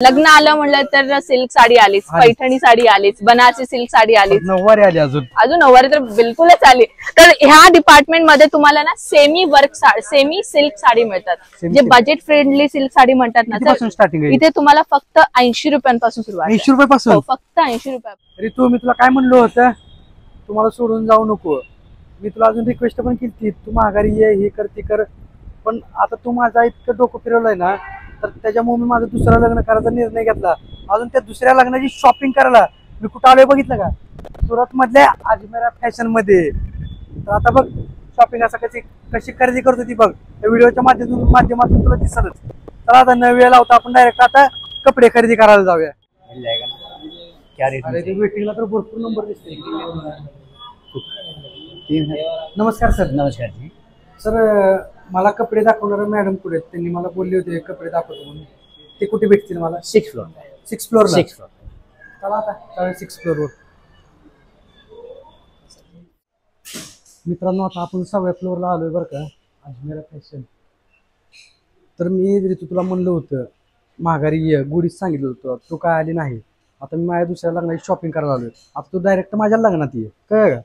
लग्न आलं म्हणलं तर सिल्क साडी आलीच, पैठणी साडी आलीच, बनारसी सिल्क साडी आलीच, नऊवारी आली, अजून नऊवारी तर बिलकुलच आली. तर ह्या डिपार्टमेंट मध्ये तुम्हाला ना semi work sari, semi silk sari मिळतात, जे बजेट फ्रेंडली सिल्क साडी म्हणतात ना. स्टार्टिंग इथे तुम्हाला फक्त 80 रुपयांपासून सुरुवात. 80 रुपयापासून? फक्त 80 रुपये. ऋतू, मी तुला काय म्हणलो होतं, तुम्हाला सोडून जाऊ नको. मी तुला अजून रिक्वेस्ट पण केली, तू माघारी ये, हे कर ते कर, पण आता तू माझा इतकं डोकं फिरवलंय ना, तर त्याच्यामुळे मी माझं दुसरं लग्न करायचा निर्णय घेतला. अजून त्या दुसऱ्या लग्नाची शॉपिंग करायला मी कुठं आलोय बघितलं का? सुरत मधल्या अजमेरा फॅशन मध्ये. तर आता बघ शॉपिंग असं कशी खरेदी करतो ती बघ, त्या व्हिडिओच्या माध्यमातून तुला दिसतच. चला आता न वेळ लावता आपण डायरेक्ट आता कपडे खरेदी करायला जाऊया. वेटिंगला तर भरपूर नंबर दिसते. नमस्कार सर. नमस्कार जी सर, मला कपडे दाखवणारे मॅडम कुठे आहेत? त्यांनी मला बोलले होते कपडे दाखवतो म्हणून. ते कुठे भेटतील मला? 6th floor. 6th floor. 6th floor. चला आता 6th फ्लोअर वर. मित्रांनो, आता आपण 6व्या फ्लोअरला आलोय बरं का, अजमेरा फॅशन. तर मी ऋतू तुला म्हणलं होतं माघारी ये, गुढीच सांगितलं होतं, तू काय आली नाही. आता मी माझ्या दुसऱ्या लग्नाची शॉपिंग करायला आलोय. आता तू डायरेक्ट माझ्या लग्नात ये, काय का?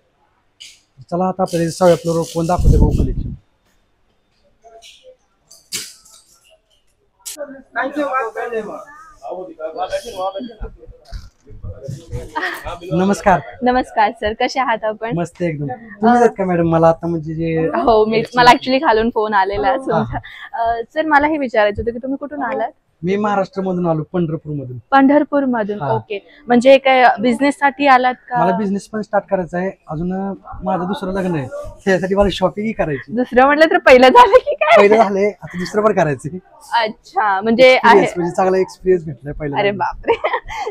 चला आता आपल्याला 6व्या फ्लोअरवर कोण दाखवते भाऊ कलेक्शन. नमस्कार. नमस्कार सर, कसे आहात आपण? मस्त एकदम. तुम्ही आहेत का मॅडम? मला आता म्हणजे जे हो, मला ऍक्च्युली खालून फोन आलेला. सर, मला हे विचारायचं होतं की तुम्ही कुठून आलात? मी महाराष्ट्र मधून आलो, पंढरपूर मधून. पंढरपूर मधून. ओके, म्हणजे काय बिझनेस साठी आलात का? मला बिझनेस पण स्टार्ट करायचा आहे. अजून माझं दुसरं लग्न आहे, त्यासाठी मला शॉपिंग करायची. दुसरं म्हटलं तर पहिलं झालं की काय? पहिलं झालंय, आता दुसरं पण करायचं. अच्छा, म्हणजे चांगला एक्सपिरियन्स भेटलाय पहिला. अरे बापरे.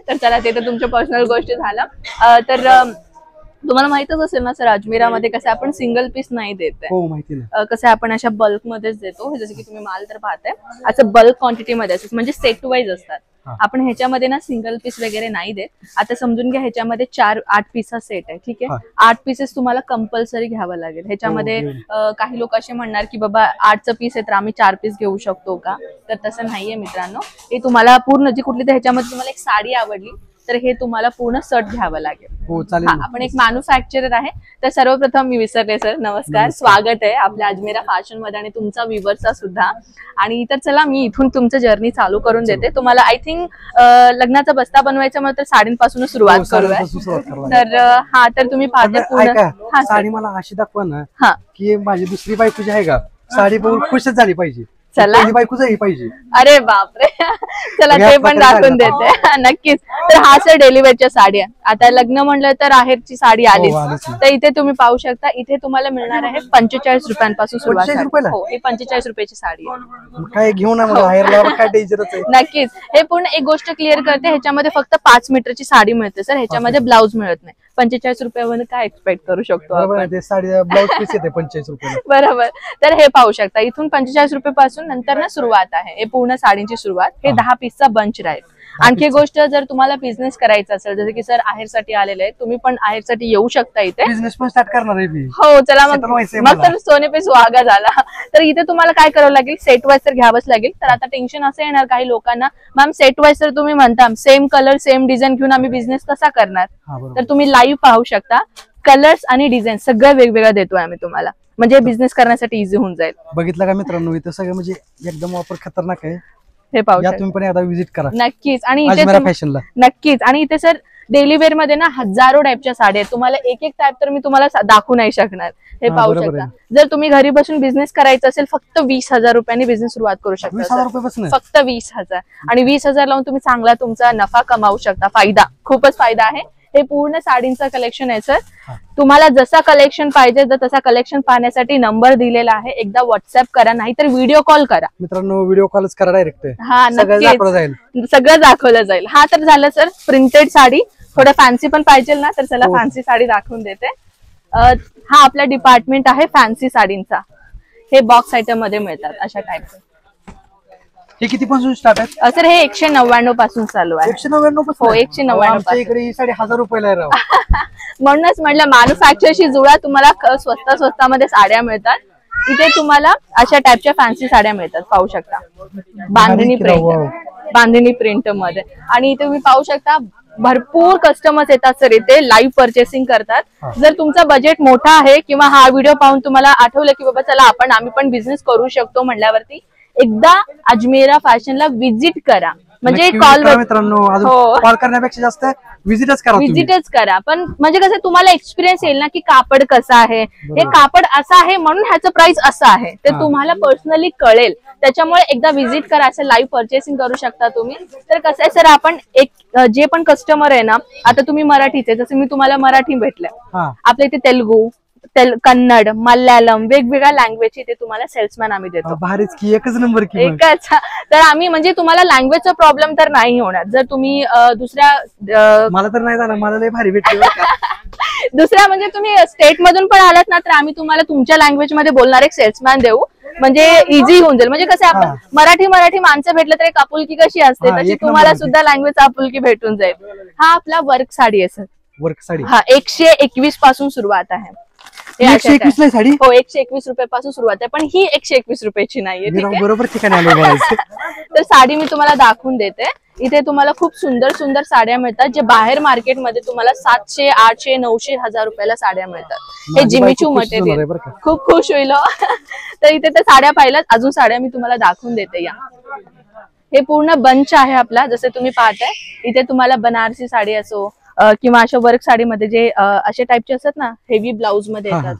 तर चला, ते तर तुमच्या पर्सनल गोष्टी झालं. तर तुम्हाला माहितच असेल ना सर, अजमेरामध्ये कसं आपण सिंगल पीस नाही देत. हो, माहिती ना. कसं आपण अशा बल्क मध्येच देतो. जसं की तुम्ही माल तर पाहताय, असं बल्क क्वांटिटी मध्ये असतं, म्हणजे सेट वाईज असतात. आपण ह्याच्यामध्ये ना सिंगल पीस वगैरे नाही देत. आता समजून घ्या, ह्याच्यामध्ये 8 पीसचा सेट आहे, ठीक आहे. 8 पीसेस तुम्हाला कंपल्सरी घ्यावं लागेल. ह्याच्यामध्ये काही लोक असे म्हणणार की बाबा 8चं पीस आहे तर आम्ही 4 पीस घेऊ शकतो का? तर तसं नाहीये मित्रांनो. हे तुम्हाला पूर्ण जी कुठली तर ह्याच्यामध्ये तुम्हाला एक साडी आवडली तर हे तुम्हाला पूर्ण सेट घ्यावं लागेल. हो, चालेल. आपण एक मॅन्युफॅक्चरर आहे. तर सर्वप्रथम मी विसरले सर, नमस्कार, स्वागत आहे आपल्या अजमेरा फॅशन मध्ये आणि तुमचा व्ह्यूअर्सचा सुद्धा. आणि तर चला, मी इथून तुमचं जर्नी चालू करून देते. तुम्हाला आय थिंक लग्नाचा बस्ता बनवायचा म्हणून तर साडींपासून सुरुवात करूया. तर तर तुम्ही पाहता साडी मला अशी दाखवा ना की माझी दुसरी बायको जी आहे का, साडी बघून खुशच झाली पाहिजे. चला, बायको झाली पाहिजे. अरे बापरे. चला, ते पण दाखवून देते. नक्कीच. तर हा सर डेली वेअरच्या साड्या. आता लग्न म्हणलं तर आहेरची साडी आलीच. तर इथे तुम्ही पाहू शकता, इथे तुम्हाला मिळणार आहे 45 रुपयांपासून सुरुवात. हो, ही 45 रुपयाची साडी आहे. काय घेऊन काय डेंजरच आहे. नक्कीच. हे पूर्ण एक गोष्ट क्लिअर करते, ह्याच्यामध्ये फक्त 5 मीटरची साडी मिळते सर, ह्याच्यामध्ये ब्लाऊज मिळत नाही. 45 रुपयावर काय एक्सपेक्ट करू शकतो आपण? साडी ब्लाऊज पीस येते 45 रुपये. बरोबर. तर हे पाहू शकता, इथून 45 रुपये पासून नंतर ना सुरुवात आहे. हे पूर्ण साडींची सुरुवात. हे 10 पीसचा बंच राहील. आणखी गोष्ट, जर तुम्हाला बिझनेस करायचा असेल, जसं की सर आहेरसाठी आलेले आहे, तुम्ही पण आहेरसाठी येऊ शकता इथे. बिझनेस पण स्टार्ट करणार आहे मी. हो, चला मग तर सोने पे सुहागा झाला. तर इथे तुम्हाला काय करावं लागेल, सेट वाईज तर घ्यावंच लागेल. तर आता टेन्शन असं येणार काही लोकांना, मॅम सेट वाईज तर तुम्ही म्हणता सेम कलर सेम डिझाईन घेऊन आम्ही बिझनेस कसा करणार? तर तुम्ही लाईव्ह पाहू शकता, कलर्स आणि डिझाईन सगळं वेगवेगळं देतोय आम्ही तुम्हाला, म्हणजे बिझनेस करण्यासाठी इझी होऊन जाईल. बघितलं का मित्रांनो, इथं सगळं म्हणजे एकदम ऑफर खतरनाक आहे. हे पाहू शकता. तुम्ही पण एकदा विजिट करा. नक्कीच. आणि इथे फॅशनला नक्कीच. आणि इथे सर डेली वेअर मध्ये ना हजारो टाईपच्या साड्या आहेत. तुम्हाला एक एक टाईप तर मी तुम्हाला दाखवू नाही शकणार. हे पाहू शकता. जर तुम्ही घरी बसून बिझनेस करायचा असेल, फक्त 20,000 रुपयांनी बिझनेस सुरुवात करू शकता. 20,000 रुपये फक्त 20,000. आणि 20,000 लावून तुम्ही चांगला तुमचा नफा कमावू शकता. फायदा, खूपच फायदा आहे. हे पूर्ण साडींचं कलेक्शन आहे सर. तुम्हाला जसा कलेक्शन पाहिजे तसा कलेक्शन पाहण्यासाठी नंबर दिलेला आहे. एकदा व्हॉट्सअप करा, नाहीतर व्हिडिओ कॉल करा. मित्रांनो, व्हिडिओ कॉलच करा डायरेक्ट. हा, नक्कीच सगळं दाखवलं जाईल. हा तर झालं सर प्रिंटेड साडी. थोडं फॅन्सी पण पाहिजे ना, तर चला फॅन्सी साडी दाखवून देते. हा आपला डिपार्टमेंट आहे फॅन्सी साडींचा. हे बॉक्स आयटम मध्ये मिळतात अशा टाईपचे. हे किती पासून स्टार्ट आहे सर? हे 199 पासून चालू आहे. 199 पासून? हो, 199. इकडे ही साडी 1000 रुपयाला आहे राव. म्हणूनच म्हटलं मॅन्युफॅक्चरशी जुळा, तुम्हाला स्वस्तामध्ये साड्या मिळतात. इथे तुम्हाला अशा टाईपच्या फॅन्सी साड्या मिळतात, पाहू शकता. बांधणी प्रिंट. बांधणी प्रिंट मध्ये. आणि इथे तुम्ही पाहू शकता भरपूर कस्टमर्स येतात सर इथे लाईव्ह परचेसिंग करतात. जर तुमचा बजेट मोठा आहे किंवा हा व्हिडिओ पाहून तुम्हाला आठवलं की बाबा चला आम्ही पण बिझनेस करू शकतो म्हणल्यावरती एकदा अजमेरा फॅशनला व्हिजिट करा. म्हणजे कॉल मित्रांनो कॉल करण्यापेक्षा जास्त विजिटच करा. पण म्हणजे कसं तुम्हाला एक्सपिरियन्स येईल ना की कापड कसं आहे, हे कापड असं आहे म्हणून ह्याचं प्राइस असं आहे ते तुम्हाला पर्सनली कळेल. त्याच्यामुळे एकदा व्हिजिट करा. असं लाईव्ह परचेसिंग करू शकता तुम्ही. तर कसं आहे सर आपण एक जे पण कस्टमर आहे ना, आता तुम्ही मराठीचे जसं मी तुम्हाला मराठी भेटलं, आपल्या इथे तेलुगू, कन्नड, मल्याळम वेगवेगळ्या लँग्वेज इथे तुम्हाला सेल्समॅन आम्ही देतो. भारीच की, एकच नंबर की. एकच. तर आम्ही म्हणजे तुम्हाला लँग्वेजचा प्रॉब्लेम तर नाही होणार. जर तुम्ही दुसऱ्या मला तर नाही झालं, मला लय भारी भेटलं. दुसऱ्या म्हणजे तुम्ही स्टेट मधून पण आलात ना तर आम्ही तुम्हाला तुमच्या लँग्वेज मध्ये बोलणार एक सेल्समॅन देऊ. म्हणजे इझी होऊन जाईल. म्हणजे कसं आपण मराठी माणसं भेटलं तर एक आपुलकी कशी असते तशी तुम्हाला सुद्धा लँग्वेज आपुलकी भेटून जाईल. हा आपला वर्क साडी आहे सर. वर्क साडी हा 121 पासून सुरुवात आहे. 121 साडी. हो 121 रुपयापासून सुरुवात आहे. पण ही 121 रुपयाची नाहीये. बरोबर ठिकाणी आलो. तर साडी मी तुम्हाला दाखवून देते. इथे तुम्हाला खूप सुंदर सुंदर साड्या मिळतात जे बाहेर मार्केटमध्ये तुम्हाला 700, 800, 900, 1000 रुपयाला साड्या मिळतात. हे जिमीचू मटेरियल खूप खुश होईल. तर इथे त्या साड्या पाहिल्यात, अजून साड्या मी तुम्हाला दाखवून देते. या हे पूर्ण बंच आहे आपला. जसे तुम्ही पाहताय इथे तुम्हाला बनारसी साडी असो किंवा अशा वर्क साडीमध्ये जे अशा टाईपचे असतात ना, हेवी ब्लाऊज मध्ये येतात,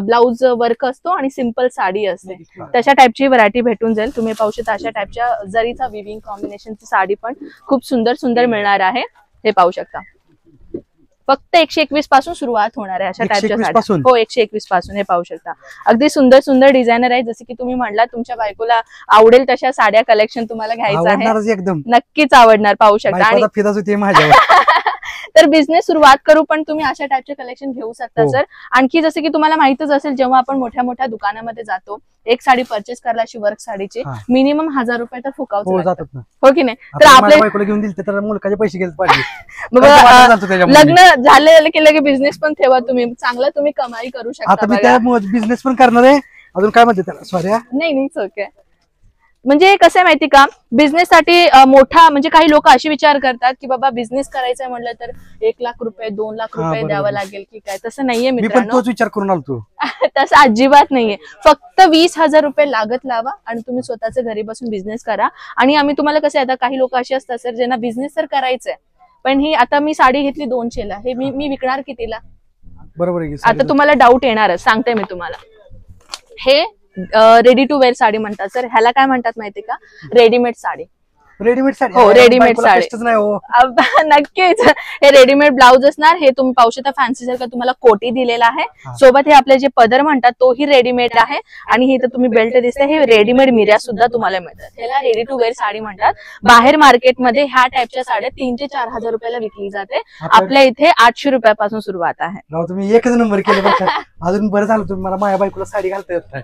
ब्लाऊज वर्क असतो आणि सिंपल साडी असते, तशा टाईपची व्हरायटी भेटून जाईल. तुम्ही पाहू शकता अशा टाईपच्या जरीचा विविंग कॉम्बिनेशनची साडी पण खूप सुंदर सुंदर मिळणार आहे. हे पाहू शकता. फक्त 121 पासून सुरुवात होणार आहे अशा टाईपच्या साड्या. हो 121 पासून. हे पाहू शकता अगदी सुंदर सुंदर डिझायनर आहे. जसे की तुम्ही म्हणला तुमच्या बायकोला आवडेल तशा साड्या कलेक्शन तुम्हाला घ्यायचं आहे. नक्कीच आवडणार. पाहू शकता. आणि तर बिझनेस सुरुवात करू पण तुम्ही अशा टाईपचे कलेक्शन घेऊ शकता सर. आणखी जसं की तुम्हाला माहितच असेल जेव्हा आपण मोठ्या मोठ्या दुकानामध्ये जातो एक साडी परचेस करायला अशी वर्क साडीची मिनिमम 1000 रुपये तर फुकावं जातात, हो की नाही. तर आपल्या घेऊन दिले तर मुलकाचे पैसे गेले पाहिजे. लग्न झाले की लगे बिझनेस पण ठेवा तुम्ही, चांगला तुम्ही कमाई करू शकता. आता मी त्या बिझनेस पण करणार आहे. अजून काय म्हणते त्याला, सॉरी नाही ओके. म्हणजे कसं आहे माहिती का, बिझनेस साठी मोठा म्हणजे काही लोक अशी विचार करतात की बाबा बिझनेस करायचंय म्हटलं तर 1 लाख रुपये 2 लाख रुपये द्यावं लागेल की काय. तसं नाहीये मित्रांनो. तोच विचार करून आलो. तसं अजिबात नाहीये. फक्त 20,000 रुपये लागत लावा आणि तुम्ही स्वतःच घरी बसून बिझनेस करा. आणि आम्ही तुम्हाला कसं आता काही लोक असे असतात सर ज्यांना बिझनेस तर करायचंय पण ही आता मी साडी घेतली 200ला, हे मी विकणार कितीला. बरोबर आहे. आता तुम्हाला डाऊट येणारच, सांगते मी तुम्हाला. हे रेडी टू वेअर साडी म्हणतात सर. ह्याला काय म्हणतात माहिती का, रेडीमेड साडी. रेडीमेड साडी. हो रेडीमेड साडी नक्कीच. हे रेडीमेड ब्लाऊज असणार. हे तुम्ही पाहू शकता फॅन्सी सारखं तुम्हाला कोटी दिलेला आहे. सोबत हे आपले जे पदर म्हणतात तोही रेडीमेड आहे. आणि हे तर तुम्ही बेल्ट दिसते हे रेडीमेड मिऱ्या सुद्धा तुम्हाला मिळतात. ह्याला रेडी टू वेअर साडी म्हणतात. बाहेर मार्केटमध्ये ह्या टाईपच्या साड्या 3 ते 4000 रुपयाला विकली जाते. आपल्या इथे 800 रुपयापासून सुरुवात आहे. तुम्ही एकच नंबर केलं. अजून बरं झालं तुम्ही मला माझ्या बायकोला साडी घालता येत नाही.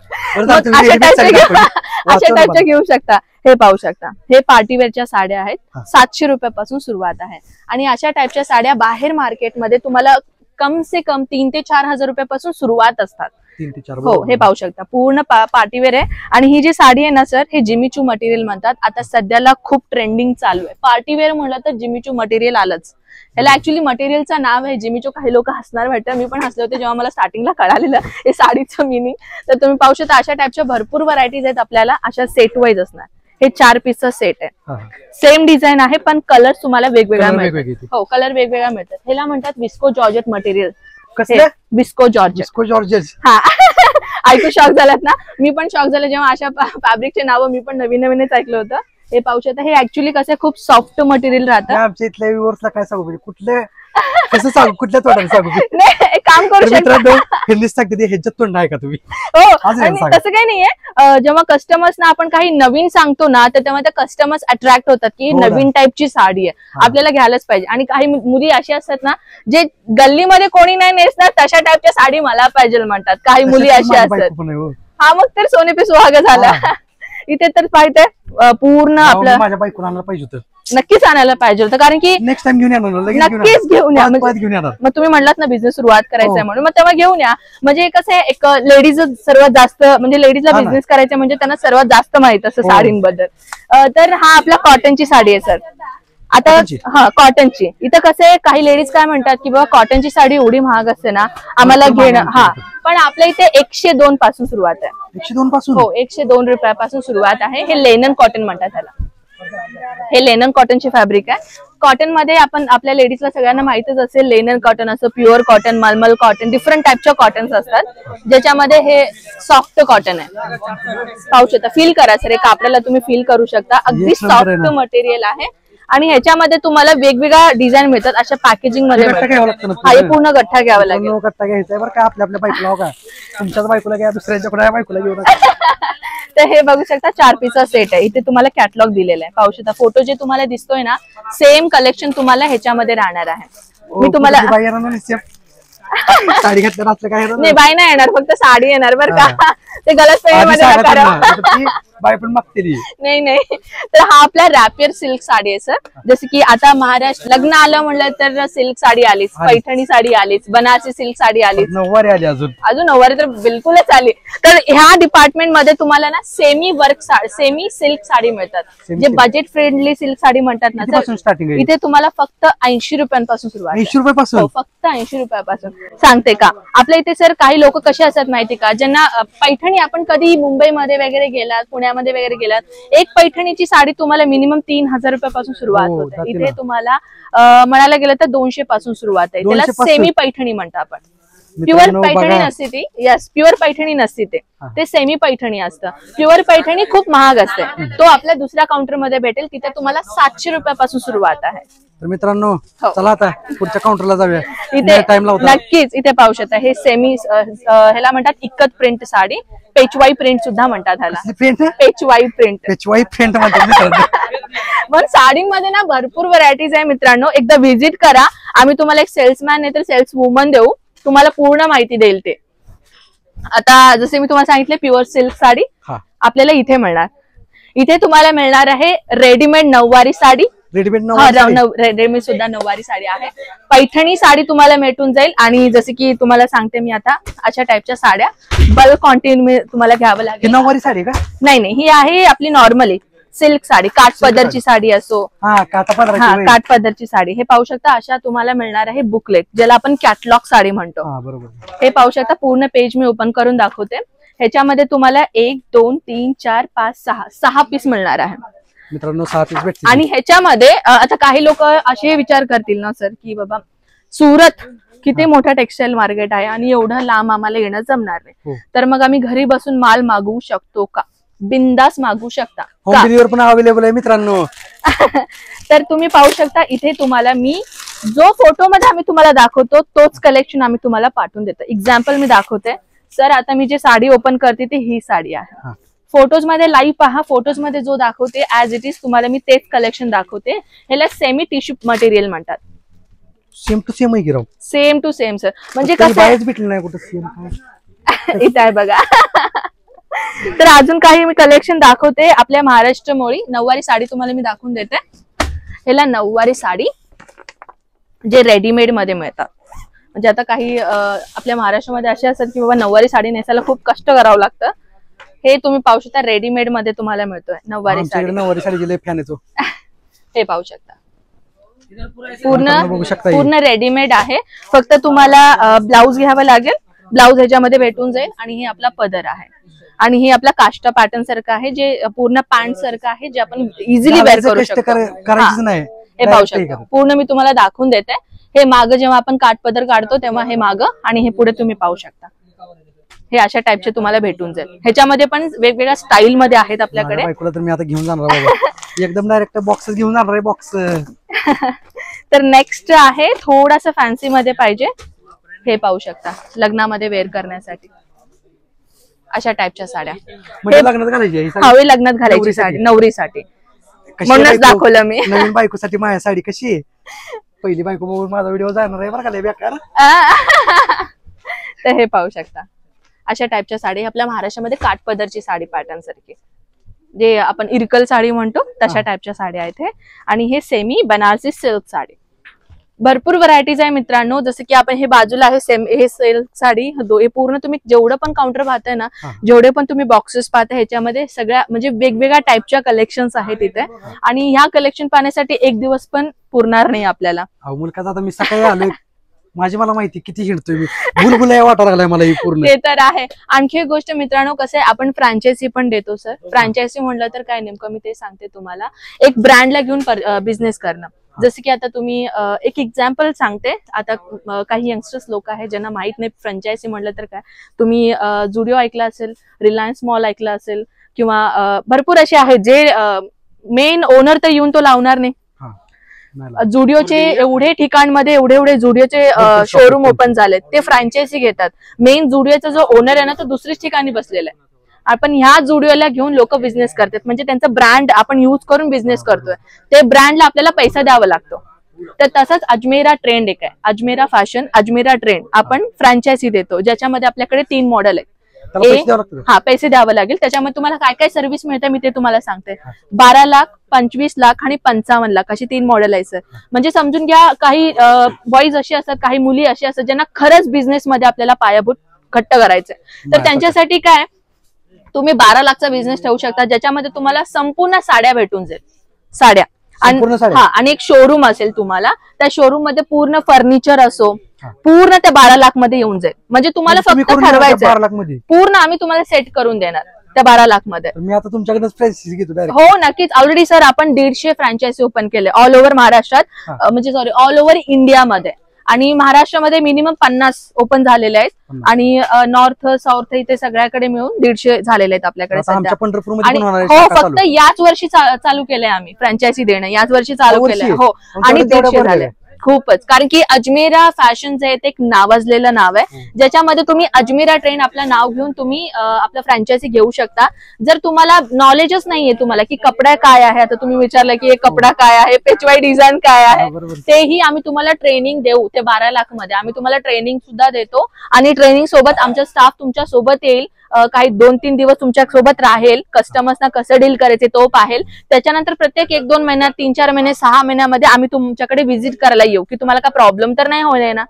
अशा टाईपच्या घेऊ शकता. हे पाहू शकता हे पार्टीवेअरच्या साड्या आहेत. 700 रुपयापासून सुरुवात आहे. आणि अशा टाईपच्या साड्या बाहेर मार्केटमध्ये तुम्हाला कम से कम 3 ते 4000 रुपयापासून सुरुवात असतात. 3 ते 4. हो हे पाहू शकता पूर्ण पार्टीवेअर आहे. आणि ही जी साडी आहे ना सर हे जिमीचू मटेरियल म्हणतात. आता सध्याला खूप ट्रेंडिंग चालू आहे. पार्टीवेअर म्हणलं तर जिमीचू मटेरियल आलंच. याला ऍक्च्युअली मटेरियलचं नाव आहे जिमीचू. काही लोक हसणार वाटतं, मी पण हसले होते जेव्हा मला स्टार्टिंगला कळालेलं हे साडीचं मिनिंग. तर तुम्ही पाहू शकता अशा टाईपच्या भरपूर व्हरायटीज आहेत आपल्याला. अशा सेट वाईज असणार. हे 4 पीसचा सेट आहे. सेम डिझाईन आहे पण कलर तुम्हाला वेगवेगळा मिळतात. हो कलर वेगवेगळा मिळतात. ह्याला म्हणतात visco georgette material. Visco georgette. हा ऐकू शॉक झालात ना. मी पण शॉक झाले जेव्हा अशा फॅब्रिकचे नावं मी पण नवीन नवीनच ऐकलं होतं. हे पाहू शकता हे ऍक्च्युली कसं खूप सॉफ्ट मटेरियल राहतं. आमच्या इथल्या व्ह्युअर्सला काय सांगू म्हणजे कुठले कसं सांगू कुठल्या तोंडाने सांगू. नाही काम करू शकता. हिंदीच सांगते ह्याच्यात तोंड आहे का तुम्ही. हो तसं काही नाहीये. जेव्हा कस्टमर्सना आपण काही नवीन सांगतो ना तर तेव्हा त्या कस्टमर्स अट्रॅक्ट होतात की नवीन टाईपची साडी आहे आपल्याला घ्यायलाच पाहिजे. आणि काही मुली अशी असतात ना जे गल्लीमध्ये कोणी नाही नेसणार तशा टाईपच्या साडी मला पाहिजे म्हणतात. काही मुली अशी असतात. हा मग तर सोने पे सुहागा झाला. इथे तर पाहिजे पूर्ण आपलं माझ्या बायकोला आणायला पाहिजे होतं. नक्कीच आणायला पाहिजे होतं, कारण की नेक्स्ट टाइम घेऊन येणार, लगेच नक्कीच घेऊन या. घेऊन येणार. मग तुम्ही म्हणलात ना बिझनेस सुरुवात करायचंय हो. म्हणून, मग तेव्हा घेऊन या. म्हणजे कसं आहे, एक लेडीज सर्वात जास्त म्हणजे लेडीजला हा ना. बिझनेस करायचा म्हणजे त्यांना सर्वात जास्त माहित असतं हो. साडींबद्दल. तर हा आपला कॉटनची साडी आहे सर. आता कॉटनची? हा कॉटनची. इथं कसं आहे, काही लेडीज काय म्हणतात की बाबा कॉटनची साडी एवढी महाग असते ना, आम्हाला भरपूर घेणं. महाग हा, आहे. पण आपल्या इथे 102 पासून सुरुवात आहे. 102 पासून? हो, 102 रुपयापासून सुरुवात आहे. हे लेनन कॉटन म्हणतात त्याला. हे लेनन कॉटनची फॅब्रिक आहे. कॉटन मध्ये आपण आपल्या लेडीजला सगळ्यांना माहितच असेल, लेनन कॉटन असं, प्युअर कॉटन, मलमल कॉटन, डिफरंट टाईपच्या कॉटन्स असतात, ज्याच्यामध्ये हे सॉफ्ट कॉटन आहे. पाहू शकता, फील करा सर, कापडाला तुम्ही फील करू शकता. अगदी एक नंबर आहे सॉफ्ट ना. मटेरियल आहे आणि ह्याच्यामध्ये तुम्हाला वेगवेगळ्या डिझाईन मिळतात अशा पॅकेजिंग मध्ये. गठ्ठा घ्यावा लागतो ना हा, हे पूर्ण? पूर्ण गठ्ठा घ्यावा लागेल. गठ्ठा घ्यायचा बरं का, आपल्या बायकोला. हो का, तुमच्याच बायकोला घ्या, दुसऱ्यांच्या बायकोला घेऊ नका. तर हे बघू शकता 4 पीसचा सेट आहे. इथे तुम्हाला कॅटलॉग दिलेला आहे. पाहू शकता, फोटो जे तुम्हाला दिसतोय ना, सेम कलेक्शन तुम्हाला ह्याच्यामध्ये राहणार आहे. मी तुम्हाला बाई येणार ना निश्चित. साडी घातल्यावर असलं काय येणार नाही, बाई नाही येणार, फक्त साडी येणार बरं का. ते गलतफहमीमध्ये आधी नका सांगा राहू. त्यांना, ती बाई पण मागते ती. नाही नाही, तर हा आपला रॅपियर सिल्क साडी आहे सर. जसं की आता महाराष्ट्र लग्न आलं म्हणलं तर सिल्क साडी आलीच, पैठणी साडी आलीच, बनारसी सिल्क साडी आलीच, नऊवारी आली अजून. अजून नऊवारी तर बिलकुलच आली. तर ह्या डिपार्टमेंट मध्ये तुम्हाला ना semi work semi silk sari मिळतात, जे बजेट फ्रेंडली सिल्क साडी म्हणतात ना सर. स्टार्टिंग आहे? इथे तुम्हाला फक्त 80 रुपयांपासून सुरुवात आहे. 80 रुपयापासून? हो, फक्त 80 रुपयापासून. सांगते का, आपल्या इथे सर काही लोक कसे असतात माहिती का, ज्यांना पैठणी, आपण कधी मुंबईमध्ये वगैरे गेलात, पुण्यामध्ये वगैरे गेलात, एक पैठणीची साडी तुम्हाला मिनिमम 3000 रुपयापासून सुरुवात हो, होते. जाते इथे ना. तुम्हाला म्हणायला गेलं तर 200 पासून सुरुवात आहे. त्याला 200 पासून? सेमी पैठणी म्हणतो आपण. प्युअर मित्रांनो, पैठणी बघा. नसते ती. यस, प्युअर पैठणी नसते ते सेमी पैठणी असतं. प्युअर पैठणी खूप महाग असते. तो आपल्या दुसऱ्या काउंटर मध्ये भेटेल, तिथे तुम्हाला 700 रुपयापासून सुरुवात आहे. तर मित्रांनो, हो. चला आता पुढच्या काउंटरला जाऊया. इथे टाइम लावता. नक्कीच इथे पाहू शकता, हे सेमी ह्याला म्हणतात इक्कत प्रिंट साडी, पेचवाई प्रिंट सुद्धा म्हणतात ह्याला. प्रिंट? पेचवाई प्रिंट. पेचवाई प्रिंट म्हणतात मित्रांनो. पण साडीमध्ये ना भरपूर व्हरायटीज आहे मित्रांनो. एकदा व्हिजिट करा, आम्ही तुम्हाला एक सेल्समॅन नाही तर सेल्स वुमन देऊ, तुम्हाला पूर्ण माहिती देईल ते. आता जसे मी तुम्हाला सांगितले, प्युअर सिल्क साडी हा. आपल्याला इथे मिळणार. इथे तुम्हाला मिळणार आहे रेडीमेड नऊवारी साडी. रेडीमेड रेडीमेड सुद्धा नऊवारी साडी आहे. पैठणी साडी तुम्हाला भेटून जाईल. आणि जसे की तुम्हाला सांगते मी आता, अशा टाईपच्या साड्या बल्क क्वांटिटी तुम्हाला घ्यावं लागेल. नऊवारी साडी का? नाही नाही, ही आहे आपली नॉर्मली सिल्क साडी, काठ पदरची साडी असो. हा, काठापदराची. हा, काठ पदरची साडी. हे पाहू शकता, अशा तुम्हाला मिळणार आहे बुकलेट, ज्याला आपण कॅटलॉग साडी म्हणतो. हा, बरोबर. हे पाहू शकता, पूर्ण पेज मी ओपन करून दाखवते. ह्याच्यामध्ये तुम्हाला 1 2 3 4 5 6 पीस मिळणार आहे मित्रांनो. 6 पीस भेटतील. आणि ह्याच्यामध्ये आता काही लोक असे विचार करतील ना सर, की बाबा सुरत किती मोठा टेक्सटाईल मार्केट आहे आणि एवढं लांब आम्हाला येणं जमणार हो. नाही, तर मग आम्ही घरी बसून माल मागवू शकतो का? बिंदास मागवू शकता. होम डिलिव्हरी पण अवेलेबल आहे मित्रांनो. तर तुम्ही पाहू शकता, इथे तुम्हाला मी जो फोटो मध्ये आम्ही तुम्हाला दाखवतो तोच कलेक्शन आम्ही तुम्हाला पाठवून देतो. एक्झाम्पल मी दाखवते सर. आता मी जे साडी ओपन करते ती ही साडी आहे. फोटोज मध्ये लाईव्ह पहा, फोटोज मध्ये जो दाखवते ऍज इट इज तुम्हाला मी तेच कलेक्शन दाखवते. ह्याला सेमी टिश्यू मटेरियल म्हणतात. सेम टू सेम आहे की राव? Same to same sir. म्हणजे काही कसं आहे, बाहेरच भेटलं नाही कुठं सेम. इथे आहे बघा. तर अजून काही मी कलेक्शन दाखवते. आपल्या महाराष्ट्र मोळी नऊवारी साडी तुम्हाला मी दाखवून देते. ह्याला नऊवारी साडी जे रेडीमेड मध्ये मिळतात. म्हणजे आता काही आपल्या महाराष्ट्रामध्ये असे असतात की बाबा नऊवारी साडी नेसायला खूप कष्ट करावं लागतं. हे तुम्ही पाहू शकता, रेडीमेड मध्ये तुम्हाला मिळतोय नऊवारी साडी. नऊवारी साडी लय फॅन येतो. हे पाहू शकता, बघू शकता पूर्ण रेडीमेड आहे. फक्त तुम्हाला ब्लाऊज घ्यावं लागेल. ब्लाऊज ह्याच्यामध्ये भेटून जाईल. आणि हे आपला पदर आहे. आणि हे आपला काष्टा पॅटर्न सारखं आहे, जे पूर्ण पॅन्ट सारखं आहे, जे आपण इझिली वेअर करू शकतो. करायचं नाही. हे पाहू शकता, पूर्ण मी तुम्हाला दाखवून देते. हे मागं जेव्हा आपण काठपदर काढतो तेव्हा हे मागं, आणि हे पुढे तुम्ही पाहू शकता. हे अशा टाईपचे तुम्हाला भेटून जाईल. ह्याच्यामध्ये पण वेगवेगळ्या स्टाईल मध्ये आहेत आपल्याकडे. बायकोला तर मी आता घेऊन जाणार बाबा. एकदम डायरेक्ट बॉक्स घेऊन जाणार आहे, बॉक्स. तर नेक्स्ट आहे थोडासा फॅन्सी मध्ये पाहिजे. हे पाहू शकता, लग्नामध्ये वेअर करण्यासाठी अशा टाईपच्या साड्या. म्हणजे लग्नात घालायची? हवे लग्नात घालायची साडी नवरीसाठी, म्हणूनच दाखवलं मी. नवीन बायकोसाठी माझ्या साडी कशी आहे? पहिली बायको बघून माझा व्हिडिओ जाणार आहे बरं का, लय बेकार. तर हे पाहू शकता, अशा टाईपच्या साडी आपल्या महाराष्ट्रामध्ये काठपदरची साडी पॅटर्न सारखी. जे आपण इरकल साडी म्हणतो तशा टाईपच्या साड्या आहेत हे. आणि हे सेमी बनारसी सिल्क साडी. भरपूर व्हरायटीज आहे मित्रांनो. जसं की आपण हे बाजूला आहे हे सिल्क साडी, हे पूर्ण तुम्ही जेवढं पण काउंटर पाहताय ना, जेवढे पण तुम्ही बॉक्सेस पाहताय ह्याच्यामध्ये सगळ्या म्हणजे वेगवेगळ्या टाईपच्या कलेक्शन्स आहेत इथे. आणि ह्या कलेक्शन पाहण्यासाठी एक दिवस पण पुरणार नाही आपल्याला. मुलकाच आता मी सकाळी आलोय, मला माहिती किती हिंडतोय मी, बुलबुला वाटायला लागलाय मला ही पूर्ण. ते तर आहे. आणखी एक गोष्ट मित्रांनो, कसं आहे आपण फ्रँचायझी पण देतो सर. फ्रँचायझी म्हणलं तर काय नेमकं मी ते सांगते तुम्हाला. एक ब्रँडला घेऊन बिझनेस करणं. जसं की आता तुम्ही एक एक्झाम्पल सांगते. आता काही यंगस्टर्स लोक आहेत ज्यांना माहित नाही फ्रँचायझी म्हणलं तर काय. तुम्ही जुडिओ ऐकला असेल, रिलायन्स मॉल ऐकला असेल, किंवा भरपूर असे आहेत जे मेन ओनर तर येऊन तो लावणार नाही. जुडिओचे एवढे ठिकाणमध्ये एवढे जुडिओचे शोरूम ओपन झालेत, ते फ्रँचायझी घेतात. मेन जुडिओचा जो ओनर आहे ना, तो दुसऱ्याच ठिकाणी बसलेला आहे. आपण ह्या जुडिओला घेऊन लोक बिझनेस करतात. म्हणजे त्यांचा ब्रँड आपण युज करून बिझनेस करतोय. ते ब्रँडला आपल्याला पैसा द्यावा लागतो. तर तसंच अजमेरा ट्रेंड एक आहे, अजमेरा फॅशन, अजमेरा ट्रेंड आपण फ्रँचायझी देतो, ज्याच्यामध्ये आपल्याकडे 3 मॉडेल आहेत. पैसे द्यावं लागेल. त्याच्यामध्ये तुम्हाला काय काय सर्व्हिस मिळते मी ते तुम्हाला सांगते. 12 लाख, 25 लाख आणि 55 लाख अशी 3 मॉडेल आहे सर. म्हणजे समजून घ्या, काही बॉईज असे असतात, काही मुली असे असतात ज्यांना खरंच बिझनेस मध्ये आपल्याला पायाभूत घट्ट करायचंय. तर त्यांच्यासाठी काय, तुम्ही 12 लाखचा बिझनेस ठेवू शकता, ज्याच्यामध्ये तुम्हाला संपूर्ण साड्या भेटून जाईल. साड्या आणि एक शोरूम असेल तुम्हाला, त्या शोरूम मध्ये पूर्ण फर्निचर असो, पूर्ण त्या 12 लाख मध्ये येऊन जाईल. म्हणजे तुम्हाला फक्त ठरवायचं, पूर्ण आम्ही तुम्हाला सेट करून देणार त्या 12 लाख मध्ये. मी आता तुमच्याकडे फ्रँचायझी घेतो. हो नक्कीच. ऑलरेडी सर आपण 150 फ्रँचायझी ओपन केले ऑल ओव्हर महाराष्ट्रात, म्हणजे सॉरी ऑल ओव्हर इंडियामध्ये. आणि महाराष्ट्रामध्ये मिनिमम 50 ओपन झालेले आहेत. आणि नॉर्थ साऊथ इथे सगळ्याकडे मिळून 150 झालेले आहेत आपल्याकडे सध्या. आणि हो, फक्त याच वर्षी चालू केलंय आम्ही फ्रँचायझी देणं, याच वर्षी चालू केलंय. हो, आणि 150 झाले खूपच. कारण की अजमेरा फॅशन जे एक नावाजलेलं नाव आहे, ज्याच्यामध्ये तुम्ही अजमेरा ट्रेंड आपलं नाव घेऊन तुम्ही आपलं फ्रँचायझी घेऊ शकता. जर तुम्हाला नॉलेजच नाहीये तुम्हाला की कपडा काय आहे, आता तुम्ही विचारलं की कपडा काय आहे, पेचवाई डिझाईन काय आहे, तेही आम्ही तुम्हाला ट्रेनिंग देऊ. ते 12 लाख मध्ये आम्ही तुम्हाला ट्रेनिंग सुद्धा देतो. आणि ट्रेनिंग सोबत आमचा स्टाफ तुमच्या सोबत येईल, काही 2-3 दिवस तुमच्या सोबत राहील, कस्टमर्सना कसं डील करायचे तो पाहेल. त्याच्यानंतर प्रत्येक 1-2 महिन्यात, 3-4 महिने, 6 महिन्यामध्ये आम्ही तुमच्याकडे व्हिजिट करायला येऊ की तुम्हाला काय प्रॉब्लेम तर नाही होणार ना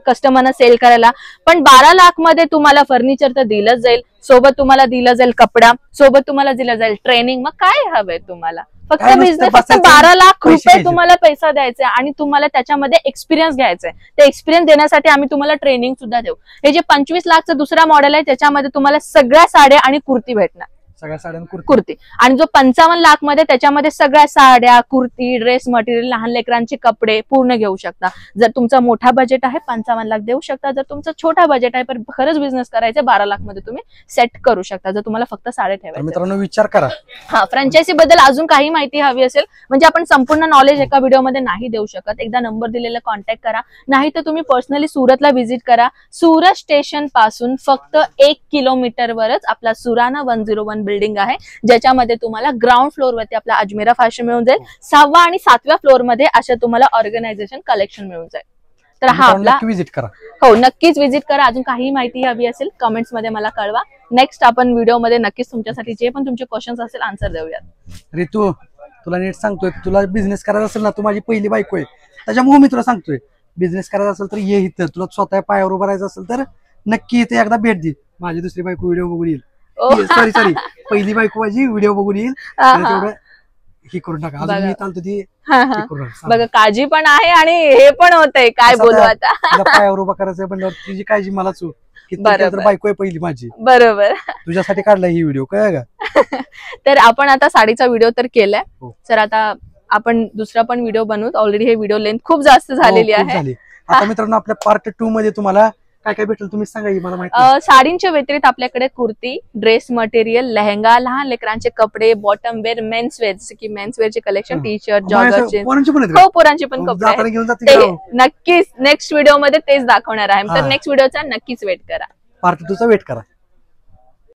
कस्टमरना सेल करायला. पण 12 लाख मध्ये तुम्हाला फर्निचर तर दिलं जाईल, सोबत तुम्हाला दिलं जाईल कपडा, सोबत तुम्हाला दिलं जाईल ट्रेनिंग. मग काय हवंय तुम्हाला? फक्त बिझनेस, फक्त 12 लाख रुपये तुम्हाला पैसा द्यायचा आणि तुम्हाला त्याच्यामध्ये एक्सपिरियन्स घ्यायचा आहे. ते एक्सपिरियन्स देण्यासाठी आम्ही तुम्हाला ट्रेनिंग सुद्धा देऊ. हे जे 25 लाखचं दुसरा मॉडेल आहे, त्याच्यामध्ये तुम्हाला सगळ्या साड्या आणि कुर्ती भेटणार. सगळ्या साड्या कुर्ती. आणि जो 55 लाख मध्ये, त्याच्यामध्ये सगळ्या साड्या, कुर्ती, ड्रेस मटेरियल, लहान लेकरांचे कपडे पूर्ण घेऊ शकता. जर तुमचा मोठा बजेट आहे 55 लाख देऊ शकता. जर तुमचा छोटा बजेट आहे पण खरंच बिझनेस करायचा 12 लाख मध्ये तुम्ही सेट करू शकता, जर तुम्हाला फक्त साड्या ठेवायच्या. मित्रांनो विचार करा. हा, फ्रँचायझी बद्दल अजून काही माहिती हवी असेल, म्हणजे आपण संपूर्ण नॉलेज एका व्हिडिओमध्ये नाही देऊ शकत, एकदा नंबर दिलेला कॉन्टॅक्ट करा. नाही तर तुम्ही पर्सनली सुरतला व्हिजिट करा. सुरत स्टेशन पासून फक्त 1 किलोमीटरवरच आपला सुराना 101 बिल्डिंग आहे, ज्याच्यामध्ये तुम्हाला ग्राउंड फ्लोअर वरती आपला अजमेरा फॅशन मिळून जाईल. 6व्या आणि 7व्या फ्लोअर मध्ये अशा तुम्हाला ऑर्गनायझेशन कलेक्शन मिळून जाईल. तर हा आपला विजिट करा. हो, नक्कीच विजिट करा. अजून काही माहिती हवी असेल कमेंट्स मध्ये मला कळवा. नेक्स्ट आपण व्हिडिओ मध्ये नक्कीच तुमच्यासाठी जे पण तुमचे क्वेश्चन्स असेल आन्सर देऊयात. रितू, तुला नीट सांगतोय, तुला बिझनेस करायचा असेल ना, तू माझी पहिली बायको आहे, त्याच्यामुळे मी तुला सांगतोय बिझनेस करायचा असेल तर ये इथं. तुला स्वतः पायावर उभं राहायचं असेल तर नक्की इथे एकदा भेट दे. माझी दुसरी बायको व्हिडिओ बघून येईल, सॉरी पहिली बायको माझी व्हिडिओ बघून येईल. तेवढं हे करून टाका. अजून मी चालतो ती बघा, काळजी पण आहे आणि हे पण होतंय, काय बोलू आता. पायावर उभा करायचं म्हणल्यावर तुझी काळजी मला चूक. बायको आहे पहिली माझी, बरोबर. तुझ्यासाठी काढलाय ही व्हिडिओ, काय का. तर आपण आता साडीचा व्हिडिओ तर केलाय सर, आता आपण दुसरा पण व्हिडिओ बनवू. ऑलरेडी हे व्हिडिओ लेंथ खूप जास्त झालेली आहे. आता मित्रांनो आपल्या पार्ट 2 मध्ये तुम्हाला काय काय भेटेल तुम्ही सांगा, मला माहिती. साडींच्या व्यतिरिक्त आपल्याकडे कुर्ती, ड्रेस मटेरियल, लेहंगा, लहान लेकरांचे कपडे, बॉटम वेअर, मेन्स वेअर, जसे की मेन्स वेअरचे collection, T shirt, jogger, jeans, हो पोरांचे पण कपडे. नक्कीच नेक्स्ट व्हिडिओ मध्ये तेच दाखवणार आहे. तर नेक्स्ट व्हिडिओचा नक्कीच वेट करा, पार्ट 2 चा वेट करा.